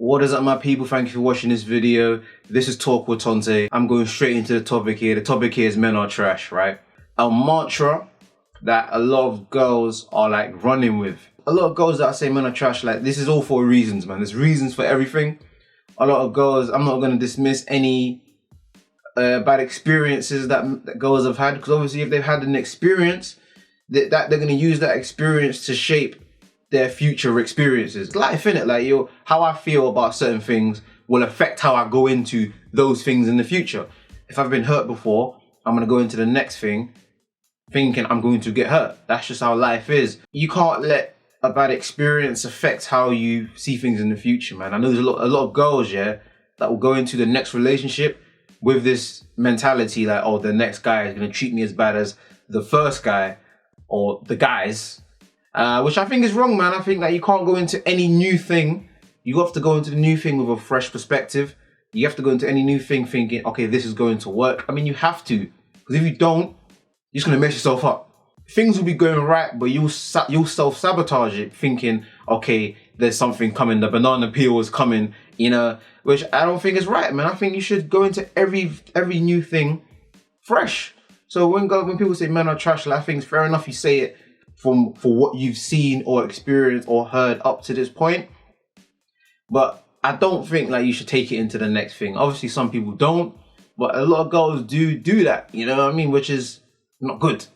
What is up, my people? Thank you for watching this video. This is Talk with Tonte. I'm going straight into the topic here. The topic here is men are trash, right? A mantra that a lot of girls are like running with. A lot of girls that say men are trash, like this is all for reasons, man. There's reasons for everything. A lot of girls, I'm not going to dismiss any bad experiences that girls have had, because obviously if they've had an experience, that they're going to use that experience to shape their future experiences. Life, innit? Like, how I feel about certain things will affect how I go into those things in the future. If I've been hurt before, I'm going to go into the next thing thinking I'm going to get hurt. That's just how life is. You can't let a bad experience affect how you see things in the future, man. I know there's a lot of girls, yeah, that will go into the next relationship with this mentality like, oh, the next guy is going to treat me as bad as the first guy or the guys. Which I think is wrong, man. I think that you can't go into any new thing. You have to go into the new thing with a fresh perspective. You have to go into any new thing thinking, okay, this is going to work. I mean, you have to. Because if you don't, you're just going to mess yourself up. Things will be going right, but you'll self-sabotage it thinking, okay, there's something coming. The banana peel is coming, you know, which I don't think is right, man. I think you should go into every new thing fresh. So when people say men are trash, like, I think it's fair enough you say it for what you've seen or experienced or heard up to this point. But I don't think like you should take it into the next thing. Obviously some people don't, but a lot of girls do that, you know what I mean? Which is not good.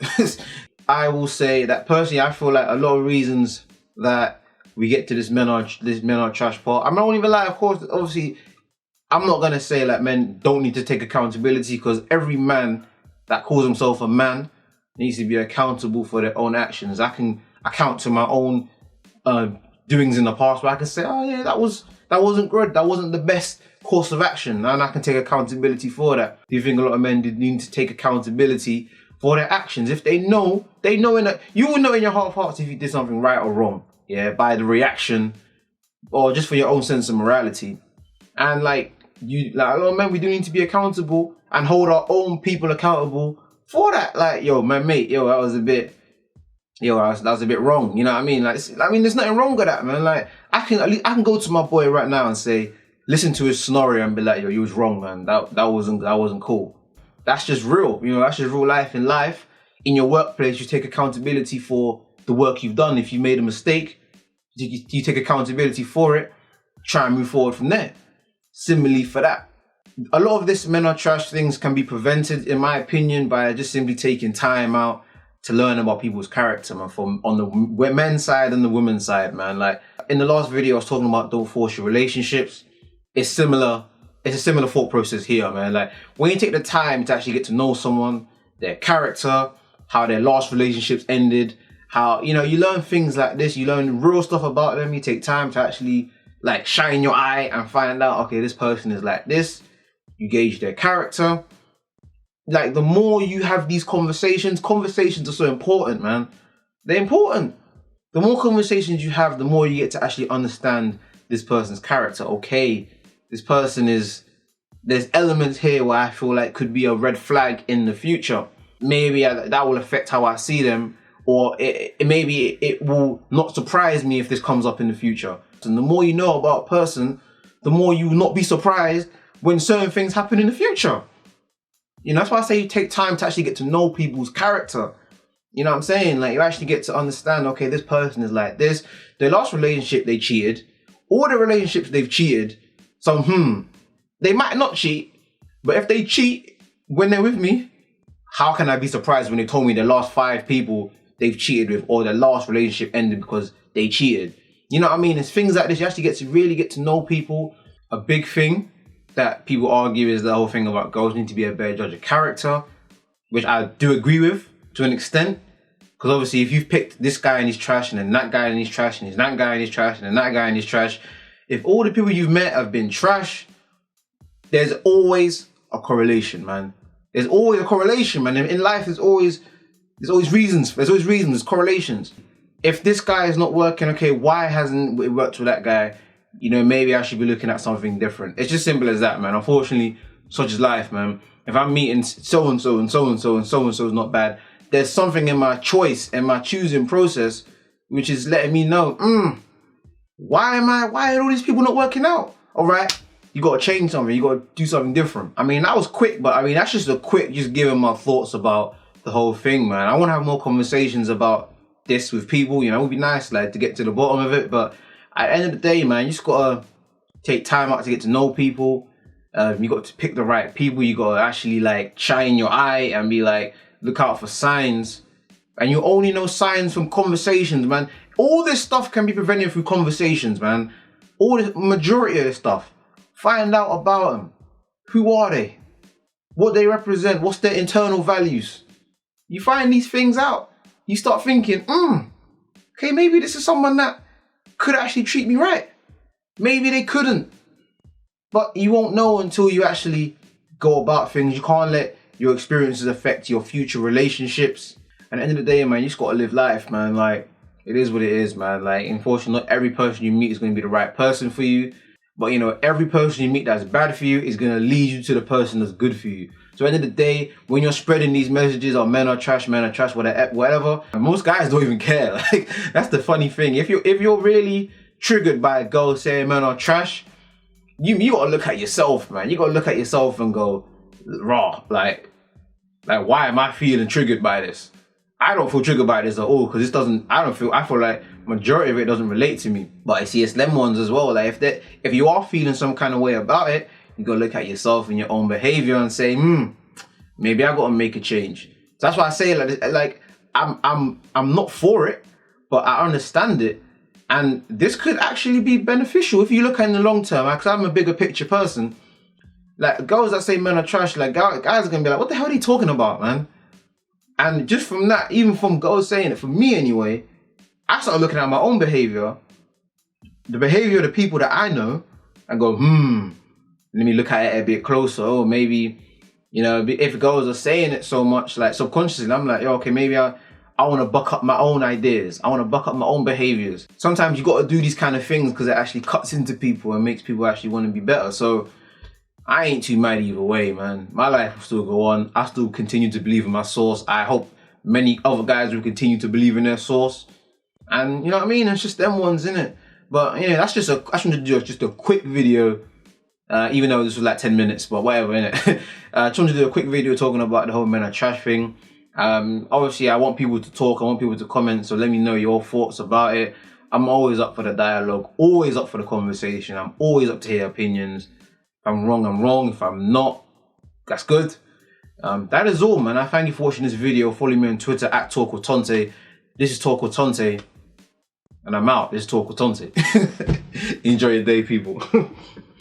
I will say that personally, I feel like a lot of reasons that we get to this men are trash part. I'm not even like, of course, obviously, I'm not gonna say like men don't need to take accountability, because every man that calls himself a man needs to be accountable for their own actions. I can account to my own doings in the past where I can say, oh yeah, that wasn't good. That wasn't the best course of action, and I can take accountability for that. Do you think a lot of men need to take accountability for their actions? If they know you will know in your heart of hearts if you did something right or wrong, yeah, by the reaction or just for your own sense of morality. And like a lot of men, we do need to be accountable and hold our own people accountable for that. Like, yo, my mate, yo, that was a bit wrong. You know what I mean? Like, there's nothing wrong with that, man. Like, I can go to my boy right now and say, listen to his scenario and be like, yo, you was wrong, man. That wasn't cool. That's just real. You know, that's just real life. In life, in your workplace, you take accountability for the work you've done. If you made a mistake, you take accountability for it. Try and move forward from there. Similarly for that. A lot of this men are trash things can be prevented, in my opinion, by just simply taking time out to learn about people's character, man, from on the men's side and the women's side, man. Like in the last video, I was talking about don't force your relationships. It's a similar thought process here, man. Like when you take the time to actually get to know someone, their character, how their last relationships ended, how, you know, you learn things like this, you learn real stuff about them, you take time to actually like shine your eye and find out, okay, this person is like this. You gauge their character. Like the more you have these conversations are so important, man. They're important. The more conversations you have, the more you get to actually understand this person's character. Okay, this person there's elements here where I feel like could be a red flag in the future. Maybe that will affect how I see them, or maybe it will not surprise me if this comes up in the future. And the more you know about a person, the more you will not be surprised when certain things happen in the future. You know, that's why I say you take time to actually get to know people's character. You know what I'm saying? Like you actually get to understand, okay, this person is like this. Their last relationship, they cheated. All the relationships they've cheated. So, they might not cheat, but if they cheat when they're with me, how can I be surprised when they told me the last 5 people they've cheated with or their last relationship ended because they cheated? You know what I mean? It's things like this. You actually really get to know people. A big thing that people argue is the whole thing about girls need to be a better judge of character, which I do agree with to an extent. Because obviously if you've picked this guy and he's trash, and then that guy and he's trash, and he's that guy and he's trash, and then that guy and he's trash, if all the people you've met have been trash, there's always a correlation, man. There's always a correlation, man. In life, there's always reasons. There's correlations. If this guy is not working, okay, why hasn't it worked with that guy? You know, maybe I should be looking at something different. It's just simple as that, man. Unfortunately, such is life, man. If I'm meeting so-and-so and so-and-so and so-and-so is not bad, there's something in my choice and my choosing process which is letting me know, why are all these people not working out? All right, you got to change something. You got to do something different. I mean, that was quick, but I mean, that's just a quick, just giving my thoughts about the whole thing, man. I want to have more conversations about this with people, you know. It would be nice, like, to get to the bottom of it, but at the end of the day, man, you just got to take time out to get to know people. You got to pick the right people. You got to actually, like, shine your eye and be like, look out for signs. And you only know signs from conversations, man. All this stuff can be prevented through conversations, man. All the majority of this stuff. Find out about them. Who are they? What they represent? What's their internal values? You find these things out. You start thinking, okay, maybe this is someone that could actually treat me right. Maybe they couldn't. But you won't know until you actually go about things. You can't let your experiences affect your future relationships. And at the end of the day, man, you just gotta live life, man. Like, it is what it is, man. Like, unfortunately, not every person you meet is gonna be the right person for you. But, you know, every person you meet that's bad for you is gonna lead you to the person that's good for you. So at the end of the day, when you're spreading these messages of men are trash, whatever, most guys don't even care. Like, that's the funny thing. If you're really triggered by a girl saying men are trash, you gotta look at yourself, man. You gotta look at yourself and go, raw, like why am I feeling triggered by this? I don't feel triggered by this at all, because I feel like majority of it doesn't relate to me. But I see it's them ones as well. Like, if you are feeling some kind of way about it, you gotta look at yourself and your own behavior and say, maybe I gotta make a change. So that's why I say, like I'm not for it, but I understand it. And this could actually be beneficial if you look at it in the long term, because I'm a bigger picture person. Like, girls that say men are trash, like, guys are gonna be like, what the hell are they talking about, man? And just from that, even from girls saying it, for me anyway, I started looking at my own behavior, the behavior of the people that I know, and go, let me look at it a bit closer. Oh, maybe, you know, if girls are saying it so much, like, subconsciously, I'm like, yo, okay, maybe I want to buck up my own ideas. I want to buck up my own behaviors. Sometimes you got to do these kind of things because it actually cuts into people and makes people actually want to be better. So I ain't too mad either way, man. My life will still go on. I still continue to believe in my source. I hope many other guys will continue to believe in their source. And you know what I mean? It's just them ones, innit? But yeah, I just wanted to do just a quick video, even though this was like 10 minutes, but whatever, innit? I just wanted to do a quick video talking about the whole men are trash thing. Obviously, I want people to talk. I want people to comment. So let me know your thoughts about it. I'm always up for the dialogue, always up for the conversation. I'm always up to hear opinions. If I'm wrong, I'm wrong. If I'm not, that's good. That is all, man. I thank you for watching this video. Follow me on Twitter at Talk with Tonte. This is Talk with Tonte, and I'm out. This is Talk with Tonte. Enjoy your day, people.